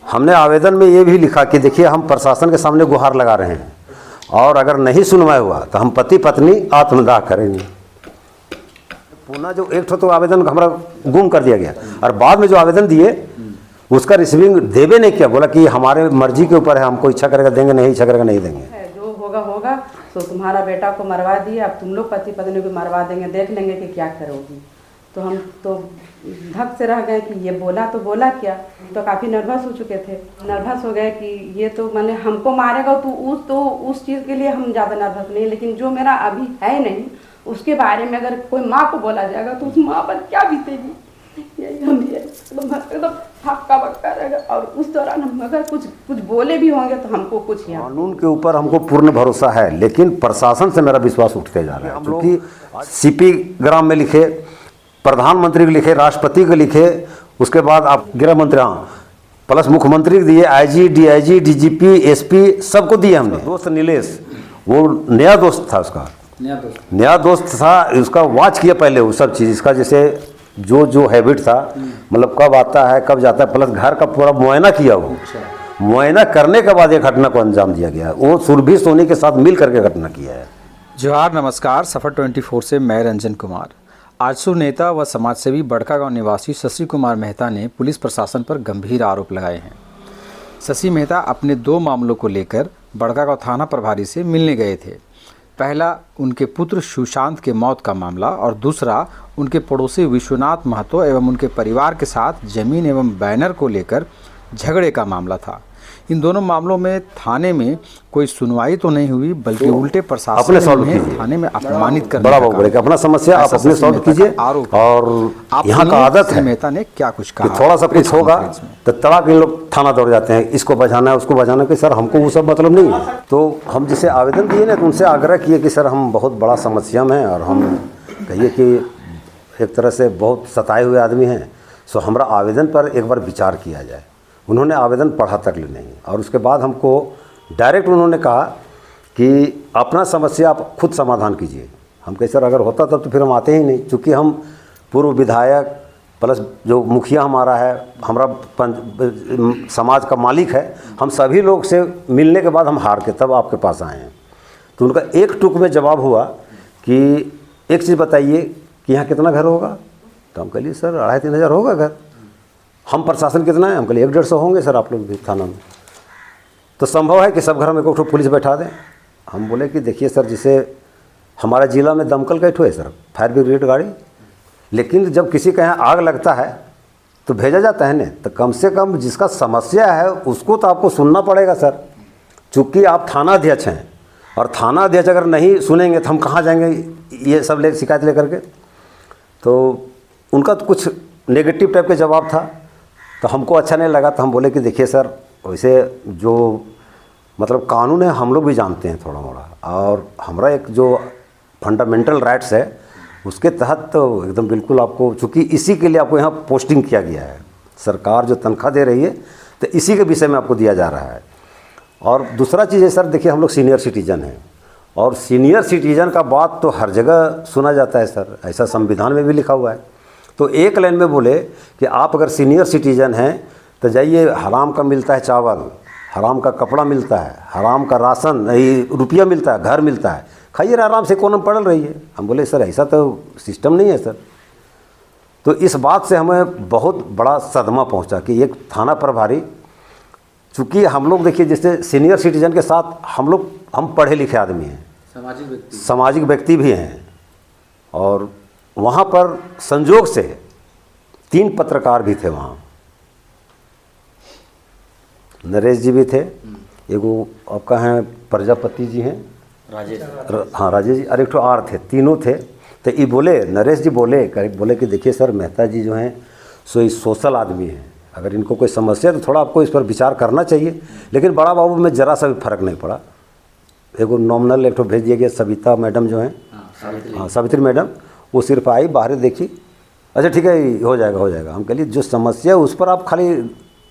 हमने आवेदन में ये भी लिखा कि देखिए हम प्रशासन के सामने गुहार लगा रहे हैं और अगर नहीं सुनवाई हुआ तो हम पति पत्नी आत्मदाह करेंगे। पुनः जो एक तो आवेदन हमारा गुम कर दिया गया और बाद में जो आवेदन दिए उसका रिसीविंग देवे नहीं किया, बोला कि हमारे मर्जी के ऊपर है, हमको इच्छा करेगा देंगे, नहीं इच्छा करेगा नहीं देंगे। जो होगा होगा, तो तुम्हारा बेटा को मरवा दिए, अब तुम लोग पति पत्नी को मरवा देंगे, देख लेंगे कि क्या करोगी। तो हम तो धक से रह गए कि ये बोला तो बोला क्या, तो काफ़ी नर्वस हो चुके थे। नर्वस हो गए कि ये तो मैंने हमको मारेगा, तो उस चीज़ के लिए हम ज़्यादा नर्वस नहीं, लेकिन जो मेरा अभी है नहीं उसके बारे में अगर कोई माँ को बोला जाएगा तो उस माँ पर क्या बीतेगी, यही हम एकदम हक्का बक्का रहेगा। और उस दौरान हम अगर कुछ बोले भी होंगे तो हमको कुछ कानून के ऊपर हमको पूर्ण भरोसा है, लेकिन प्रशासन से मेरा विश्वास उठते जा रहा है। क्योंकि सीपी ग्राम में लिखे, प्रधानमंत्री को लिखे, राष्ट्रपति को लिखे, उसके बाद आप गृह मंत्री, हाँ प्लस मुख्यमंत्री को दिए, आईजी, डीआईजी, डीजीपी, एसपी सबको दिए हमने। दोस्त नीलेश, वो नया दोस्त था, उसका नया दोस्त था, उसका वॉच किया पहले वो सब चीज़, इसका जैसे जो हैबिट था, मतलब कब आता है कब जाता है, प्लस घर का पूरा मुआयना किया। वो मुआयना करने के बाद ये घटना को अंजाम दिया गया। वो सुरभि सोनी के साथ मिल करके घटना किया है। जोहार, नमस्कार। सफर 24 से मैं रंजन कुमार। आजसू नेता व समाजसेवी बड़कागांव निवासी शशि कुमार मेहता ने पुलिस प्रशासन पर गंभीर आरोप लगाए हैं। शशि मेहता अपने 2 मामलों को लेकर बड़कागांव थाना प्रभारी से मिलने गए थे। पहला उनके पुत्र सुशांत के मौत का मामला और दूसरा उनके पड़ोसी विश्वनाथ महतो एवं उनके परिवार के साथ जमीन एवं बैनर को लेकर झगड़े का मामला था। इन दोनों मामलों में थाने में कोई सुनवाई तो नहीं हुई, बल्कि उल्टे प्रशासन ने थाने में अपमानित कर बड़ा अपना समस्या आप अपने सॉल्व कीजिए। और यहाँ का आदत है, मेहता ने क्या कुछ कहा, थोड़ा सा कुछ होगा तो तड़ाक इन लोग थाना दौड़ जाते हैं, इसको बचाना है उसको बचाना है। कि सर हमको वो सब मतलब नहीं है। तो हम जिसे आवेदन दिए ना, तो उनसे आग्रह किए कि सर हम बहुत बड़ा समस्या में हैं और हम कहिए कि एक तरह से बहुत सताए हुए आदमी हैं, सो हमारा आवेदन पर एक बार विचार किया जाए। उन्होंने आवेदन पढ़ा तक नहीं, और उसके बाद हमको डायरेक्ट उन्होंने कहा कि अपना समस्या आप खुद समाधान कीजिए। हम कहे सर अगर होता तब तो फिर हम आते ही नहीं, चूँकि हम पूर्व विधायक प्लस जो मुखिया हमारा है, हमारा समाज का मालिक है, हम सभी लोग से मिलने के बाद हम हार के तब आपके पास आए हैं। तो उनका एक टुक में जवाब हुआ कि एक चीज़ बताइए कि यहाँ कितना घर होगा। तो हम कहिए सर 2500-3000 हज़ार होगा घर। हम प्रशासन कितना है, हम कहिए 100-150 होंगे सर आप लोग भी थाना में। तो संभव है कि सब घर में एक पुलिस बैठा दें। हम बोले कि देखिए सर, जैसे हमारा जिला में दमकल का है सर, फायर ब्रिगेड गाड़ी, लेकिन जब किसी के यहाँ आग लगता है तो भेजा जाता है ना, तो कम से कम जिसका समस्या है उसको तो आपको सुनना पड़ेगा सर। चूँकि आप थाना अध्यक्ष हैं और थाना अध्यक्ष अगर नहीं सुनेंगे तो हम कहाँ जाएंगे ये सब शिकायत लेकर के। तो उनका तो कुछ नेगेटिव टाइप का जवाब था, तो हमको अच्छा नहीं लगा। तो हम बोले कि देखिए सर, वैसे जो मतलब कानून है हम लोग भी जानते हैं थोड़ा मोड़ा, और हमारा एक जो फंडामेंटल राइट्स है उसके तहत तो एकदम बिल्कुल आपको, चूँकि इसी के लिए आपको यहाँ पोस्टिंग किया गया है, सरकार जो तनख्वाह दे रही है तो इसी के विषय में आपको दिया जा रहा है। और दूसरा चीज़ है सर, देखिए हम लोग सीनियर सिटीजन हैं और सीनियर सिटीजन का बात तो हर जगह सुना जाता है सर, ऐसा संविधान में भी लिखा हुआ है। तो एक लाइन में बोले कि आप अगर सीनियर सिटीजन हैं तो जाइए, हराम का मिलता है चावल, हराम का कपड़ा मिलता है, हराम का राशन रुपया मिलता है, घर मिलता है, खाइए आराम से कोने में पड़ल रहिए। हम बोले सर ऐसा तो सिस्टम नहीं है सर। तो इस बात से हमें बहुत बड़ा सदमा पहुंचा कि एक थाना प्रभारी, चूँकि हम लोग देखिए जैसे सीनियर सिटीजन के साथ हम पढ़े लिखे आदमी हैं, सामाजिक व्यक्ति भी हैं, और वहाँ पर संजोग से 3 पत्रकार भी थे वहाँ। नरेश जी भी थे, एगो आपका हैं प्रजापति जी हैं, राजेश, हाँ राजेश जी, और एक और थे, तीनों थे। तो ये बोले, नरेश जी बोले कि देखिए सर, मेहता जी जो हैं सो ये सोशल आदमी हैं, अगर इनको कोई समस्या है तो थोड़ा आपको इस पर विचार करना चाहिए। लेकिन बड़ा बाबू में ज़रा सा भी फर्क नहीं पड़ा। एगो नॉमिनल एक भेज दिया गया, सविता मैडम जो हैं, हाँ सावित्री मैडम, वो सिर्फ आई, बाहर देखी, अच्छा ठीक है हो जाएगा। हम कह लिए जो समस्या है उस पर आप खाली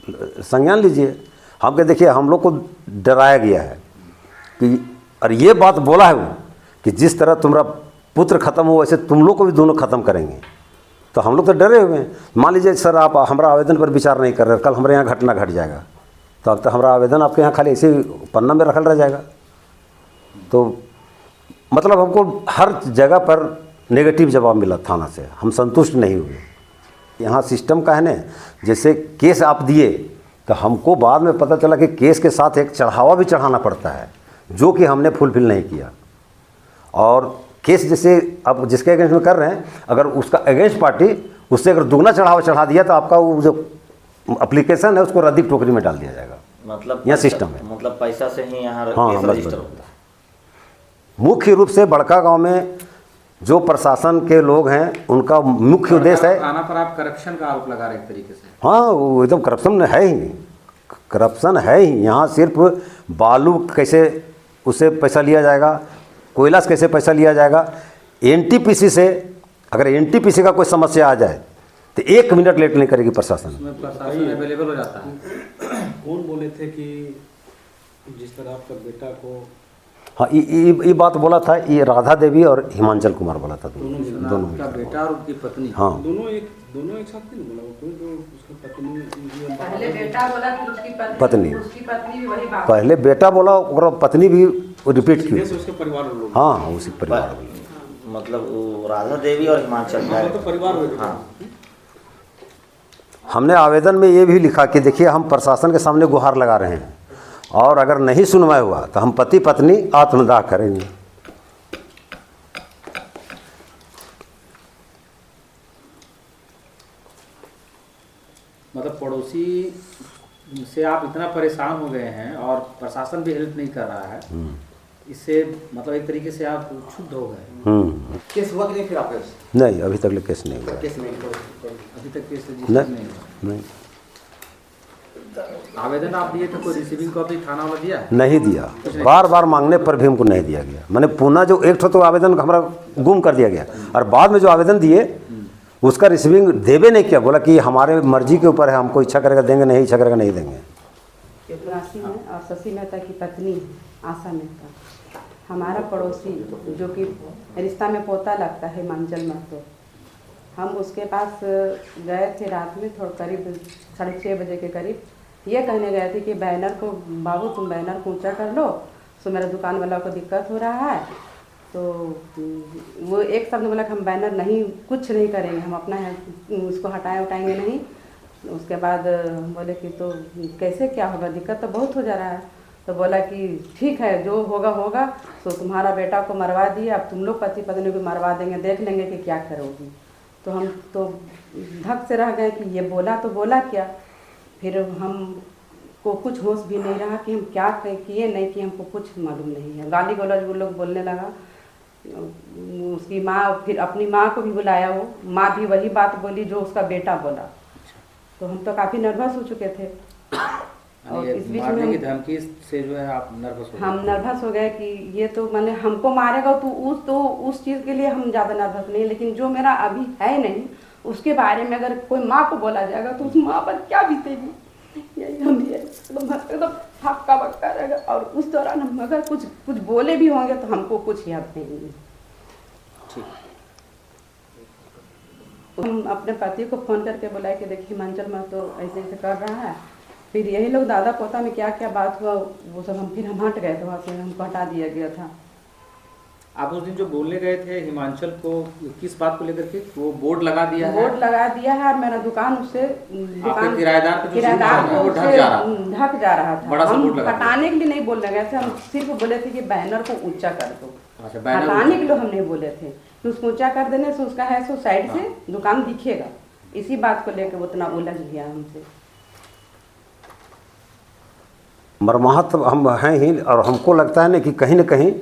संज्ञान लीजिए। हम कह देखिए हम लोग को डराया गया है कि, और ये बात बोला है वो कि जिस तरह तुम्हारा पुत्र ख़त्म हो वैसे तुम लोग को भी दोनों ख़त्म करेंगे। तो हम लोग तो डरे हुए हैं। मान लीजिए सर आप हमारा आवेदन पर विचार नहीं कर रहे, कल हमारे यहाँ घटना घट जाएगा तो अब तो हमारा आवेदन आपके यहाँ खाली इसी पन्ना में रखल रह जाएगा। तो मतलब हमको हर जगह पर नेगेटिव जवाब मिला थाना से, हम संतुष्ट नहीं हुए। यहाँ सिस्टम का है ना, जैसे केस आप दिए तो हमको बाद में पता चला कि केस के साथ एक चढ़ावा भी चढ़ाना पड़ता है, जो कि हमने फुलफिल नहीं किया। और केस जैसे अब जिसके अगेंस्ट में कर रहे हैं, अगर उसका अगेंस्ट पार्टी उससे अगर दुगना चढ़ावा चढ़ा दिया तो आपका वो जो एप्लीकेशन है उसको रद्दी टोकरी में डाल दिया जाएगा। मतलब यहाँ सिस्टम है, मतलब पैसा से ही यहाँ हाँ, केस बस रजिस्टर बस। होता है। मुख्य रूप से बड़का गांव में जो प्रशासन के लोग हैं उनका मुख्य उद्देश्य है, थाना पर आप करप्शन का आरोप लगा रहे हैं एक तरीके से। हाँ वो एकदम करप्शन है ही नहीं, करप्शन है ही। यहाँ सिर्फ बालू कैसे उससे पैसा लिया जाएगा, कोयला से कैसे पैसा लिया जाएगा, एनटीपीसी से अगर एनटीपीसी का कोई समस्या आ जाए तो 1 मिनट लेट नहीं करेगी प्रशासन। उसमें प्रशासन अवेलेबल हो जाता है। कौन बोले थे कि जिस तरह आपका बेटा को हाँ ये बात बोला था, ये राधा देवी और हिमांचल कुमार बोला था, दोनों उसका बेटा और उनकी पत्नी। हाँ दोनों एक साथ नहीं बोला, वो जो उसका पत्नी पहले बेटा बोला फिर उसकी पत्नी। उसकी पत्नी भी वही बात। पहले बेटा बोला और पत्नी भी रिपीट की। उसके परिवार लोग, हाँ उसी परिवार वाले। मतलब वो राधा देवी और हिमाचल का तो परिवार में हाँ। हमने आवेदन में ये भी लिखा कि देखिए हम प्रशासन के सामने गुहार लगा रहे हैं और अगर नहीं सुनवाई हुआ तो हम पति पत्नी आत्मदाह करेंगे। मतलब पड़ोसी से आप इतना परेशान हो गए हैं और प्रशासन भी हेल्प नहीं कर रहा है, इससे मतलब एक तरीके से आप क्षुब्ध हो गए। केस हुआ कि नहीं फिर आपके? नहीं अभी तक केस नहीं हुआ। केस नहीं अभी तक केस रजिस्टर नहीं हुआ। नहीं आवेदन आप दिए थे, कोई रिसीविंग कॉपी थाना वाला दिया? नहीं दिया, बार बार मांगने पर भी हमको नहीं दिया गया। मैंने पुनः जो एक तो आवेदन हमारा गुम कर दिया गया और बाद में जो आवेदन दिए उसका रिसीविंग देवे नहीं किया, बोला कि हमारे मर्जी के ऊपर है, हमको इच्छा करेगा देंगे, नहीं इच्छा करेगा नहीं देंगे। राशि में और शशि मेहता की पत्नी आशा मेहता, हमारा पड़ोसी जो कि रिश्ता में पोता लगता है हिमांचल महतो, हम उसके पास गए थे रात में थोड़ा करीब 6:30 बजे के करीब। ये कहने गए थे कि बैनर को बाबू तुम बैनर को ऊँचा कर लो, तो मेरा दुकान वाला को दिक्कत हो रहा है। तो वो एक शब्द बोला कि हम बैनर नहीं कुछ नहीं करेंगे, हम अपना है उसको उठाएंगे नहीं। उसके बाद बोले कि तो कैसे क्या होगा, दिक्कत तो बहुत हो जा रहा है। तो बोला कि ठीक है जो होगा होगा, तो तुम्हारा बेटा को मरवा दिए, अब तुम लोग पति पत्नी को मरवा देंगे, देख लेंगे कि क्या करोगी। तो हम तो धक से रह गए कि ये बोला तो बोला क्या। फिर हम को कुछ होश भी नहीं रहा कि हम क्या किए नहीं कि हमको कुछ मालूम नहीं है। गाली गलौज वो लोग बोलने लगा। उसकी माँ फिर अपनी माँ को भी बुलाया, वो माँ भी वही बात बोली जो उसका बेटा बोला। तो हम तो काफ़ी नर्वस हो चुके थे और इस बीच में की धमकी से जो है आप नर्वस हो गए? हम नर्वस हो गए कि ये तो मैंने हमको मारेगा तो उस चीज़ के लिए हम ज़्यादा नर्वस नहीं, लेकिन जो मेरा अभी है नहीं उसके बारे में अगर कोई माँ को बोला जाएगा तो उस माँ पर क्या बीतेगी, यही हम ये एकदम हक्का बक्का रहेगा। और उस दौरान हम अगर कुछ बोले भी होंगे तो हमको कुछ याद नहीं है। हम अपने पति को फ़ोन करके बुलाए कि देखिए हिमांचल में तो ऐसे ऐसे कर रहा है। फिर यही लोग दादा पोता में क्या क्या बात हुआ वो सब हम हट गए थे, वहाँ से हमको हटा दिया गया था। आप उस दिन जो बोलने गए थे हिमांचल को किस बात को लेकर के? वो बोर्ड लगा दिया है? बोर्ड लगा दिया है और मेरा दुकान उससे किराएदार को ढक जा रहा था। बड़ा सा हम बोर्ड लगा हटाने के लिए नहीं बोल रहे थे, हम सिर्फ बोले थे कि बैनर को ऊंचा कर दो। अच्छा, बैनर हटाने के लिए हम नहीं बोले थे कि उसको ऊंचा कर देने से उसका है सो साइड से दुकान दिखेगा। इसी बात को लेकर उतना उलझ गया हमसे। मरमाहत हम हैं ही और हमको लगता है ना कि कहीं न कहीं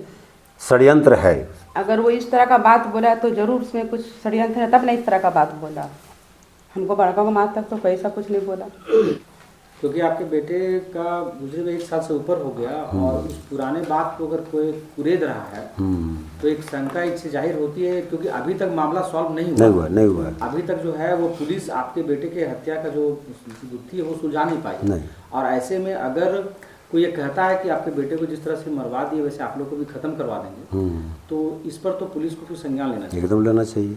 षड्यंत्र है। अगर वो इस तरह का बात बोला तो जरूर उसमें कुछ षड्यंत्र है, तब नहीं इस तरह का बात बोला। हमको बड़का को मार तक तो कोई ऐसा कुछ नहीं बोला। क्योंकि आपके बेटे का गुजरे हुए 1 साल से ऊपर हो गया और उस पुराने बात को अगर कोई कुरेद रहा है तो एक शंका इससे जाहिर होती है, क्योंकि अभी तक मामला सॉल्व नहीं हुआ। अभी तक जो है वो पुलिस आपके बेटे के हत्या का जो गुत्थी है वो सुलझा नहीं पाई। और ऐसे में अगर कोई ये कहता है कि आपके बेटे को जिस तरह से मरवा दिए वैसे आप लोग को भी खत्म करवा देंगे, तो इस पर तो पुलिस को कुछ संज्ञान लेना चाहिए। एकदम लेना चाहिए,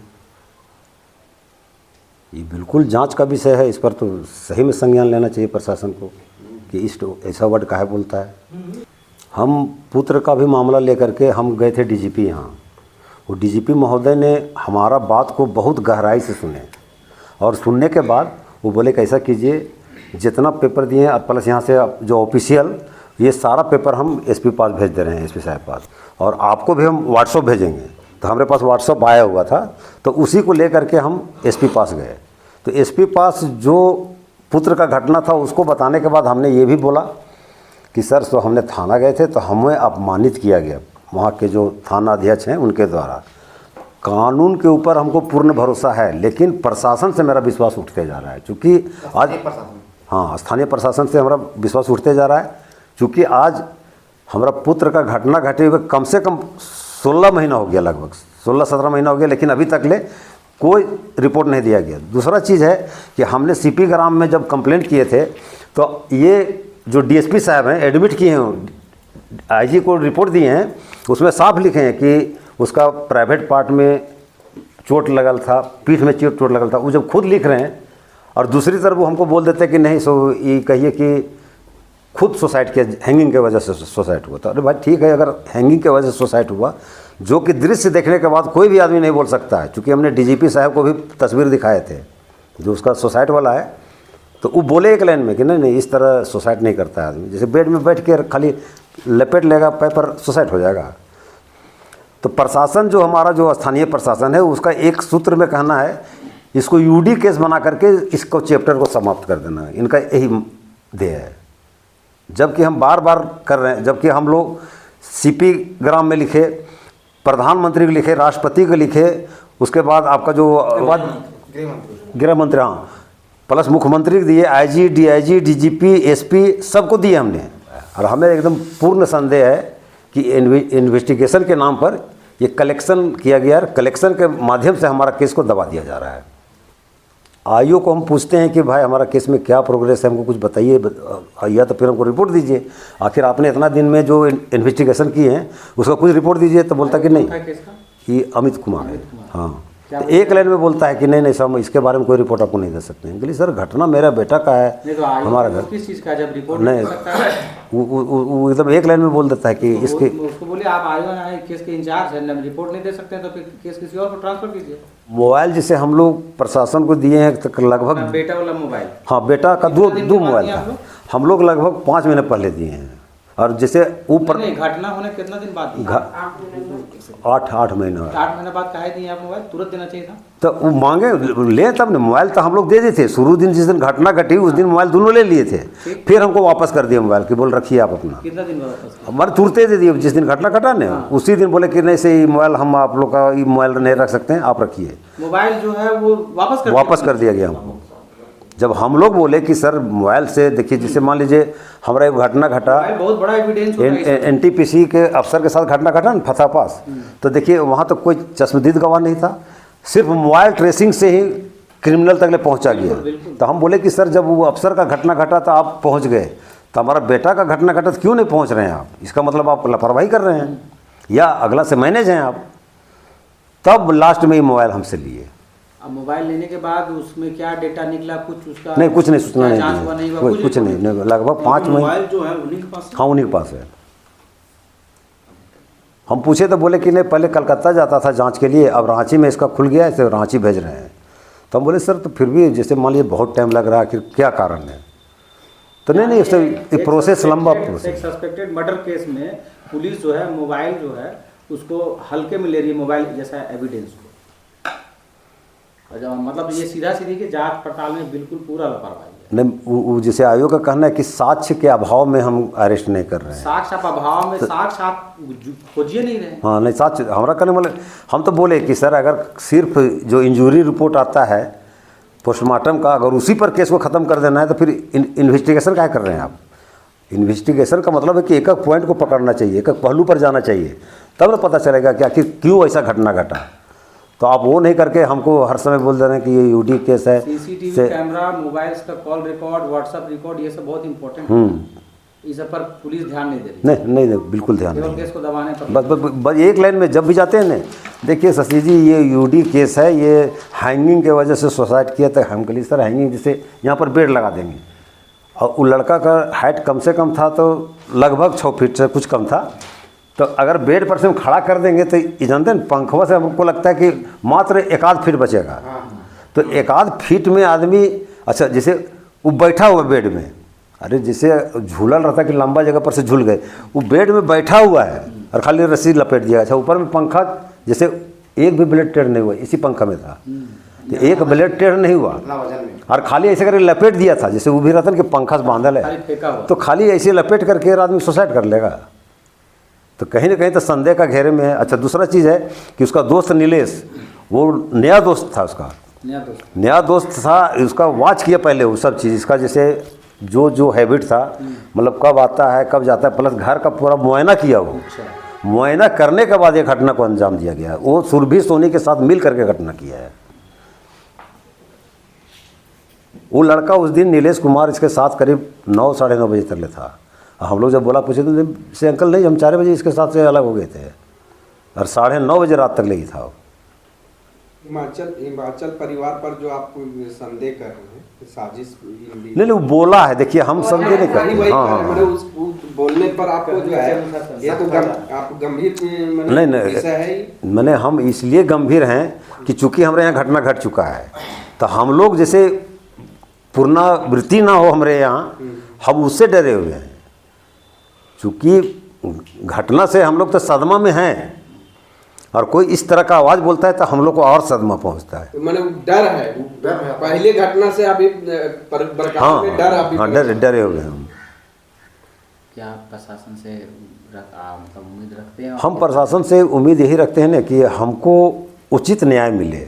ये बिल्कुल जांच का विषय है। इस पर तो सही में संज्ञान लेना चाहिए प्रशासन को कि कि इस ऐसा वर्ड काहे बोलता है। हम पुत्र का भी मामला लेकर के हम गए थे डीजीपी यहाँ। वो डीजीपी महोदय ने हमारा बात को बहुत गहराई से सुने और सुनने के बाद वो बोले कि ऐसा कीजिए, जितना पेपर दिए हैं प्लस यहाँ से जो ऑफिशियल ये सारा पेपर हम एसपी पास भेज दे रहे हैं, एसपी साहब पास, और आपको भी हम व्हाट्सअप भेजेंगे। तो हमारे पास व्हाट्सअप आया हुआ था, तो उसी को लेकर के हम एसपी पास गए। तो एसपी पास जो पुत्र का घटना था उसको बताने के बाद हमने ये भी बोला कि सर तो हमने थाना गए थे तो हमें अपमानित किया गया वहाँ के जो थाना अध्यक्ष हैं उनके द्वारा। कानून के ऊपर हमको पूर्ण भरोसा है, लेकिन प्रशासन से मेरा विश्वास उठते जा रहा है। चूँकि आज स्थानीय प्रशासन से हमारा विश्वास उठते जा रहा है, चूँकि आज हमारा पुत्र का घटना घटे हुए कम से कम 16 महीना हो गया, लगभग 16-17 महीना हो गया, लेकिन अभी तक ले कोई रिपोर्ट नहीं दिया गया। दूसरा चीज़ है कि हमने सीपी ग्राम में जब कंप्लेंट किए थे तो ये जो डीएसपी साहब हैं एडमिट किए हैं, आईजी को रिपोर्ट दिए हैं, उसमें साफ लिखे हैं कि उसका प्राइवेट पार्ट में चोट लगल था, पीठ में चोट लगल था। वो जब खुद लिख रहे हैं और दूसरी तरफ वो हमको बोल देते हैं कि नहीं सो ये कहिए कि खुद सुसाइड किया, हैंगिंग के वजह से सुसाइड हुआ। तो अरे भाई ठीक है, अगर हैंगिंग के वजह से सुसाइड हुआ, जो कि दृश्य देखने के बाद कोई भी आदमी नहीं बोल सकता है, क्योंकि हमने डीजीपी साहब को भी तस्वीर दिखाए थे जो उसका सुसाइड वाला है, तो वो बोले एक लाइन में कि नहीं नहीं इस तरह सुसाइड नहीं करता है आदमी, जैसे बेड में बैठ के खाली लपेट लेगा पेपर सुसाइड हो जाएगा। तो प्रशासन जो हमारा जो स्थानीय प्रशासन है उसका एक सूत्र में कहना है इसको यूडी केस बना करके इसको चैप्टर को समाप्त कर देना, इनका यही ध्येय है। जबकि हम बार बार कर रहे हैं, जबकि हम लोग सीपी ग्राम में लिखे, प्रधानमंत्री को लिखे, राष्ट्रपति को लिखे, उसके बाद आपका जो गृह मंत्री, हाँ, प्लस मुख्यमंत्री को दिए, आईजी, डीआईजी, डीजीपी, एसपी सबको दिए हमने। और हमें एकदम पूर्ण संदेह है कि इन्वेस्टिगेशन के नाम पर ये कलेक्शन किया गया है, कलेक्शन के माध्यम से हमारा केस को दबा दिया जा रहा है। आईओ को हम पूछते हैं कि भाई हमारा केस में क्या प्रोग्रेस है, हमको कुछ बताइए, या तो फिर हमको रिपोर्ट दीजिए। आखिर आपने इतना दिन में जो इन्वेस्टिगेशन की है उसका कुछ रिपोर्ट दीजिए। तो बोलता कि नहीं, ये अमित कुमार है, हाँ। तो एक लाइन में बोलता है कि नहीं नहीं सर हम इसके बारे में कोई रिपोर्ट आपको नहीं दे सकते हैं। सर घटना मेरा बेटा का है, तो हमारा घर किस चीज़ का जब रिपोर्ट नहीं, वो एकदम एक लाइन में बोल देता है कि इसके उसको बोलिए आप आईओ केस के इंचार्ज है, रिपोर्ट नहीं दे सकते हैं तो फिर केस किसी और को ट्रांसफर कीजिए। मोबाइल जिसे हम लोग प्रशासन को दिए हैं तक लगभग बेटा वाला मोबाइल, हाँ बेटा का दो मोबाइल था, हम लोग लगभग 5 महीने पहले दिए हैं। और जैसे ऊपर घटना होने कितना दिन बाद 8 महीने 8 महीने बाद काहे दिए आप मोबाइल? तुरंत देना चाहिए था। तो वो मांगे ले तब ने मोबाइल तो हम लोग दे देते। शुरू दिन जिस दिन घटना घटी उस दिन मोबाइल दोनों ले लिए थे, फिर हमको वापस कर दिया मोबाइल कि बोल रखिए आप अपना। कितना दिन बाद वापस? हमारे तुरंत दे दिए, जिस दिन घटना घटा ने उसी दिन बोले कि नहीं से मोबाइल हम आप लोग का ये मोबाइल नहीं रख सकते हैं, आप रखिए। मोबाइल जो है वो वापस कर दिया गया हमको। जब हम लोग बोले कि सर मोबाइल से देखिए, जैसे मान लीजिए हमारा एक घटना घटा, बहुत बड़ा एविडेंस एनटीपीसी के अफसर के साथ घटना घटा ना फतेह पास, तो देखिए वहाँ तो कोई चश्मदीद गवाह नहीं था, सिर्फ मोबाइल ट्रेसिंग से ही क्रिमिनल तक ले पहुँचा गया। तो हम बोले कि सर जब वो अफसर का घटना घटा तो आप पहुँच गए, तो हमारा बेटा का घटना घटा तो क्यों नहीं पहुँच रहे हैं आप? इसका मतलब आप लापरवाही कर रहे हैं या अगला से मैनेज हैं आप। तब लास्ट में ये मोबाइल हमसे लिए। अब मोबाइल लेने के बाद उसमें क्या डेटा निकला, कुछ उसका नहीं, कुछ नहीं, सूचना नहीं, कुछ नहीं, लगभग 5 महीने। मोबाइल जो है उन्हीं के पास, हाँ उन्हीं के पास है। हम पूछे तो बोले कि नहीं पहले कलकत्ता जाता था जांच के लिए, अब रांची में इसका खुल गया है तो रांची भेज रहे हैं। तो हम बोले सर तो फिर भी जैसे मान लीजिए बहुत टाइम लग रहा है, कि क्या कारण है? तो नहीं इससे प्रोसेस लंबा प्रोसेस। एक सस्पेक्टेड मर्डर केस में पुलिस जो है मोबाइल जो है उसको हल्के में ले रही है, मोबाइल जैसा एविडेंस को। मतलब ये सीधा सीधी की जांच पड़ताल में बिल्कुल पूरा लापरवाही है। नहीं वो जैसे आयोग का कहना है कि साक्ष्य के अभाव में हम अरेस्ट नहीं कर रहे हैं। साक्ष्य अभाव में साक्ष्य आप खोजिए नहीं रहे। हाँ नहीं, साक्ष्य हमारा करने वाले हम तो बोले कि सर अगर सिर्फ जो इंजरी रिपोर्ट आता है पोस्टमार्टम का, अगर उसी पर केस को ख़त्म कर देना है तो फिर इन्वेस्टिगेशन क्या कर रहे हैं आप? इन्वेस्टिगेशन का मतलब है कि एक एक पॉइंट को पकड़ना चाहिए, एक एक पहलू पर जाना चाहिए, तब ना पता चलेगा कि आखिर क्यों ऐसा घटना घटा। तो आप वो नहीं करके हमको हर समय बोल दे रहे हैं कि ये यूडी केस है। सीसीटीवी कैमरा, मोबाइल्स का कॉल रिकॉर्ड, व्हाट्सएप रिकॉर्ड, ये सब बहुत इंपॉर्टेंट है। इस सब पर पुलिस ध्यान नहीं दे रही। नहीं बिल्कुल ध्यान नहीं, केस को दबाने पर बस एक लाइन में जब भी जाते हैं ना, देखिए शशि जी ये यूडी केस है, ये हैंगिंग के वजह से सुसाइड किया। तो हम कहिए सर हैंगिंग जैसे यहाँ पर बेड लगा देंगे, और वो लड़का का हाइट कम से कम था तो लगभग 6 फीट से कुछ कम था। तो अगर बेड पर से हम खड़ा कर देंगे तो ये जानते हैं पंखवा से हमको लगता है कि मात्र 1 फीट बचेगा। तो 1 फीट में आदमी, अच्छा जैसे वो बैठा हुआ बेड में, अरे जैसे झूलल रहता कि लंबा जगह पर से झूल गए, वो बेड में बैठा हुआ है और खाली रस्सी लपेट दिया। अच्छा ऊपर में पंखा, जैसे एक भी ब्लेड टेढ़ नहीं हुआ, इसी पंखा में था, तो एक ब्लेड टेढ़ नहीं हुआ और खाली ऐसे करके लपेट दिया था, जैसे वो भी रहता कि पंखा से बांधल है तो खाली ऐसे लपेट करके आदमी सुसाइड कर लेगा। तो कहीं ना कहीं तो संदेह का घेरे में है। अच्छा दूसरा चीज़ है कि उसका दोस्त नीलेश, वो नया दोस्त था, उसका नया दोस्त था, उसका वॉच किया पहले वो सब चीज़, इसका जैसे जो हैबिट था, मतलब कब आता है कब जाता है, प्लस घर का पूरा मुआयना किया। वो मुआयना करने के बाद ये घटना को अंजाम दिया गया। वो सुरभि सोनी के साथ मिल करके घटना किया है। वो लड़का उस दिन नीलेश कुमार इसके साथ करीब 9 साढ़े 9 बजे तक ले था। हम लोग जब बोला पूछे तो से अंकल नहीं, हम 4 बजे इसके साथ से अलग हो गए थे और 9:30 बजे रात तक लगी था। हिमाचल परिवार पर जो आप संदेह कर रहे हैं, साजिश नहीं वो बोला है, देखिए हम संदेह नहीं कर रहे। हाँ उस बोलने पर आपको जो है ये तो आप गंभीर नहीं मैंने हम इसलिए गंभीर हैं कि चूंकि हमारे यहाँ घटना घट चुका है, तो हम लोग जैसे पुनरावृत्ति ना हो हमारे यहाँ, हम उससे डरे हुए हैं। चूँकि घटना से हम लोग तो सदमा में हैं और कोई इस तरह का आवाज़ बोलता है तो हम लोग को और सदमा पहुंचता है। तो मैंने डर है पहले घटना से अभी डरे हुए हैं हम। क्या प्रशासन से मतलब उम्मीद रखते हैं? हम प्रशासन से उम्मीद यही रखते हैं ना कि हमको उचित न्याय मिले।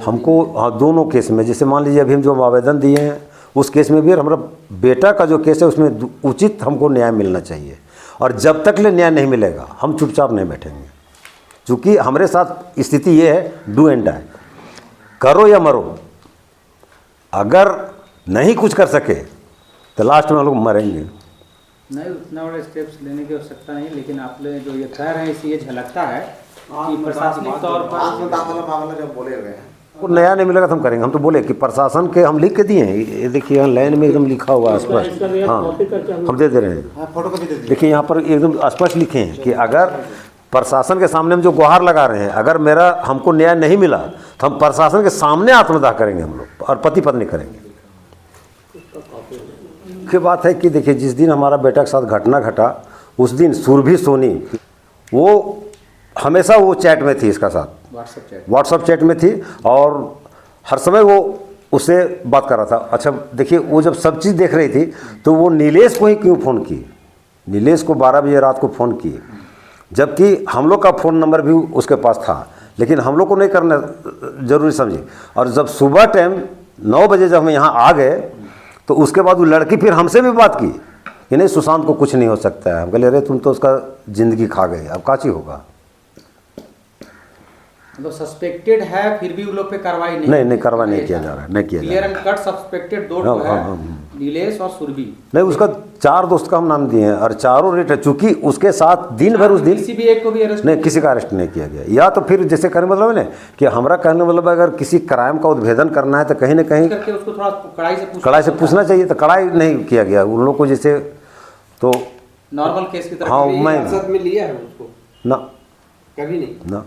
हमको हाँ दोनों केस में, जैसे मान लीजिए अभी हम जो आवेदन दिए हैं उस केस में भी, और हमारा बेटा का जो केस है उसमें उचित हमको न्याय मिलना चाहिए। और जब तक ले न्याय नहीं मिलेगा हम चुपचाप नहीं बैठेंगे, क्योंकि हमारे साथ स्थिति ये है डू एंड डाई, करो या मरो। अगर नहीं कुछ कर सके तो लास्ट में हम लोग मरेंगे। नहीं उतना बड़े स्टेप्स लेने की आवश्यकता नहीं, लेकिन आप लोग जो ये कह रहे हैं इससे ये झलकता है कि प्रशासनिक तौर पर को नया नहीं मिलेगा तो हम करेंगे। हम तो बोले कि प्रशासन के हम लिख के दिए हैं, ये देखिए यहाँ लाइन में एकदम लिखा हुआ है स्पष्ट। हाँ हम दे दे रहे हैं, देखिए यहाँ पर एकदम स्पष्ट लिखे हैं कि अगर प्रशासन के सामने हम जो गुहार लगा रहे हैं, अगर मेरा हमको न्याय नहीं मिला तो हम प्रशासन के सामने आत्मदाह करेंगे हम लोग और पति पत्नी करेंगे। की बात है कि देखिए जिस दिन हमारा बेटा के साथ घटना घटा उस दिन सुरभि सोनी वो हमेशा वो चैट में थी, इसका साथ व्हाट्सएप चैट में थी और हर समय वो उससे बात कर रहा था। अच्छा देखिए वो जब सब चीज़ देख रही थी तो वो नीलेश को ही क्यों फ़ोन की, नीलेश को 12 बजे रात को फ़ोन की, जबकि हम लोग का फ़ोन नंबर भी उसके पास था, लेकिन हम लोग को नहीं करना ज़रूरी समझी। और जब सुबह टाइम 9 बजे जब हम यहाँ आ गए तो उसके बाद वो लड़की फिर हमसे भी बात की कि नहीं सुशांत को कुछ नहीं हो सकता है। हम कह अरे तुम तो उसका ज़िंदगी खा गए, अब काची होगा। तो सस्पेक्टेड है फिर भी उन लोग पे कार्रवाई नहीं कार्रवाई नहीं किया जा रहा है, नहीं किया जा क्लियर एंड कट सस्पेक्टेड 2 है, नीलेश और सुरभि। नहीं उसका 4 दोस्त का हम नाम दिए हैं और चारों रेट है, चूंकि उसके साथ दिन भर उस दिन किसी भी एक को भी अरेस्ट नहीं, किसी का अरेस्ट नहीं किया गया। या तो फिर जैसे कहने मतलब है ना कि हमारा कहने मतलब अगर किसी क्राइम का उद्भेदन करना है तो कहीं ना कहीं करके उसको थोड़ा कड़ाई से पूछना चाहिए, तो कड़ाई नहीं किया गया उन लोग को। जैसे तो नॉर्मल केस की तरह हाँ मैं में लिया है उसको ना कभी नहीं ना